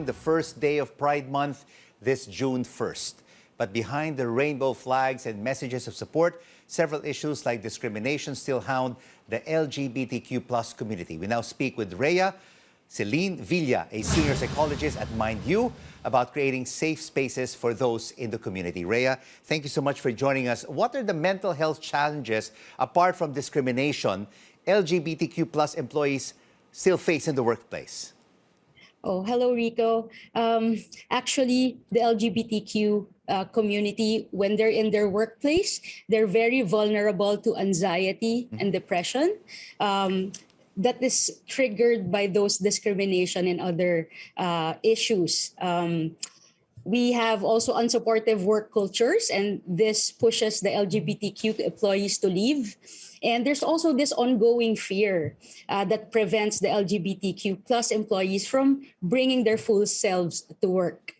celebrating the first day of Pride Month this June 1st. But behind the rainbow flags and messages of support, several issues like discrimination still hound the LGBTQ plus community. We now speak with Rea Celine Villa, a senior psychologist at Mind You, about creating safe spaces for those in the community. Rea, thank you so much for joining us. What are the mental health challenges, apart from discrimination, LGBTQ plus employees still face in the workplace? Oh, hello, Rico. Actually, the LGBTQ community, when they're in their workplace, they're very vulnerable to anxiety and depression. That is triggered by those discrimination and other issues. We have also unsupportive work cultures, and this pushes the LGBTQ employees to leave. And there's also this ongoing fear that prevents the LGBTQ plus employees from bringing their full selves to work.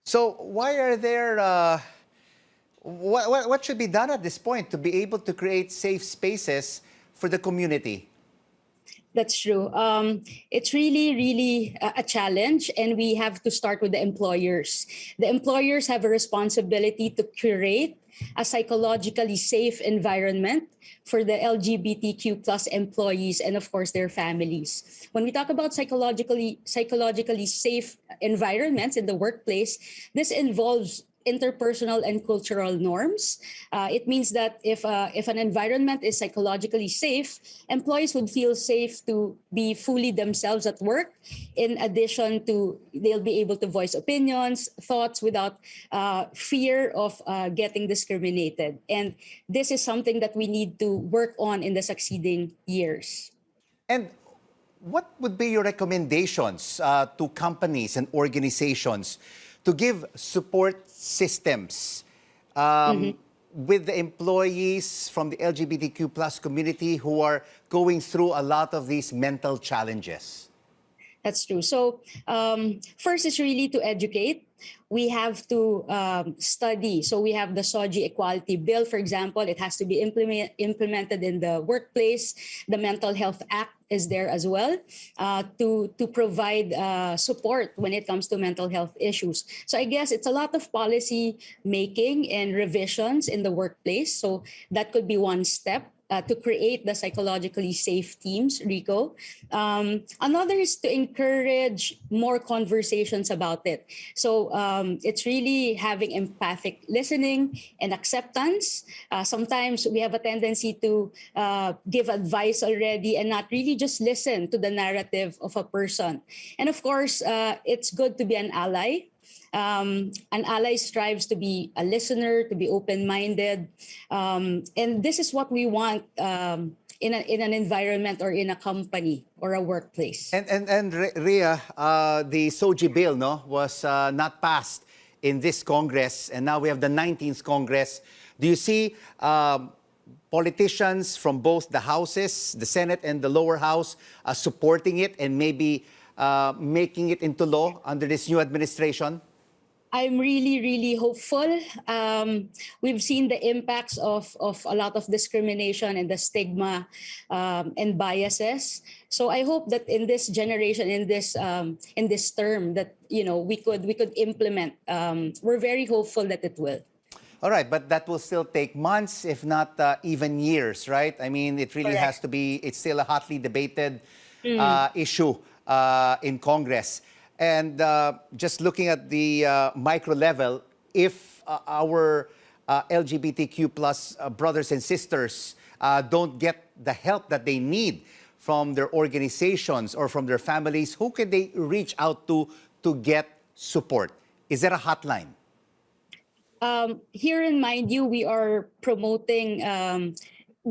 So why are there, what should be done at this point to be able to create safe spaces for the community? That's true. It's really a challenge, and we have to start with the employers. The employers have a responsibility to curate a psychologically safe environment for the LGBTQ plus employees and, of course, their families. When we talk about psychologically safe environments in the workplace, this involves interpersonal and cultural norms. It means that if an environment is psychologically safe, employees would feel safe to be fully themselves at work. In addition to, they'll be able to voice opinions, thoughts without fear of getting discriminated. And this is something that we need to work on in the succeeding years. And what would be your recommendations to companies and organizations to give support systems with the employees from the LGBTQ plus community who are going through a lot of these mental challenges? That's true. So first is really to educate. We have to study. So we have the SOGI Equality Bill, for example. It has to be implemented in the workplace. The Mental Health Act is there as well to provide support when it comes to mental health issues. So I guess it's a lot of policy making and revisions in the workplace. So that could be one step. To create the psychologically safe teams, Rico. Another is to encourage more conversations about it. So it's really having empathic listening and acceptance. Sometimes we have a tendency to give advice already and not really just listen to the narrative of a person. And of course, it's good to be an ally. An ally strives to be a listener, to be open-minded. And this is what we want in an environment or in a company or a workplace. And Rea, the SOGI bill was not passed in this Congress, and now we have the 19th Congress. Do you see politicians from both the houses, the Senate and the lower house, supporting it and maybe making it into law under this new administration? I'm really hopeful. We've seen the impacts of a lot of discrimination and the stigma and biases. So I hope that in this generation, in this term, that we could implement. We're very hopeful that it will. All right, but that will still take months, if not even years, right? I mean, it really has to be. It's still a hotly debated issue in Congress. And just looking at the micro level, if our LGBTQ plus brothers and sisters don't get the help that they need from their organizations or from their families, who can they reach out to get support? Is there a hotline? Here in Mind You, we are promoting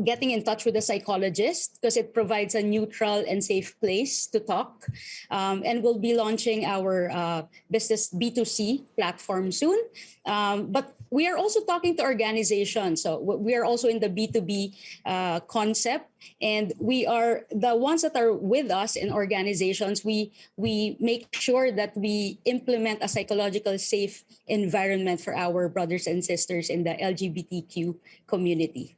getting in touch with a psychologist because it provides a neutral and safe place to talk. And we'll be launching our business B2C platform soon. But we are also talking to organizations. So we are also in the B2B concept. And we are the ones that are with us in organizations. We make sure that we implement a psychological safe environment for our brothers and sisters in the LGBTQ community.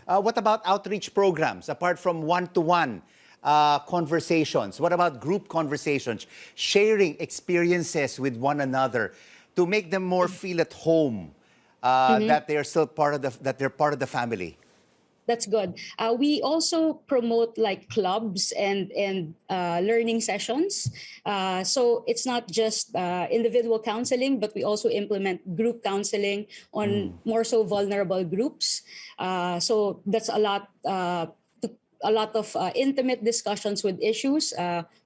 What about outreach programs apart from one-to-one conversations? What about group conversations? Sharing experiences with one another to make them more feel at home, that they're still that they're part of the family. That's good. We also promote like clubs and learning sessions. So it's not just individual counseling, but we also implement group counseling on more so vulnerable groups. So that's a lot of intimate discussions with issues.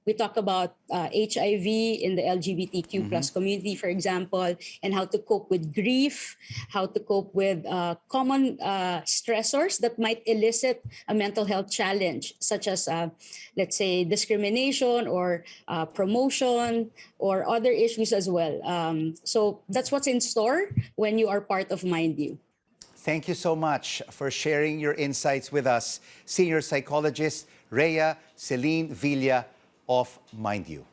We talk about HIV in the LGBTQ plus community, for example, and how to cope with grief, how to cope with common stressors that might elicit a mental health challenge, such as, let's say, discrimination or promotion or other issues as well. So that's what's in store when you are part of Mind You. Thank you so much for sharing your insights with us, senior psychologist Rea Celine Villa of Mind You.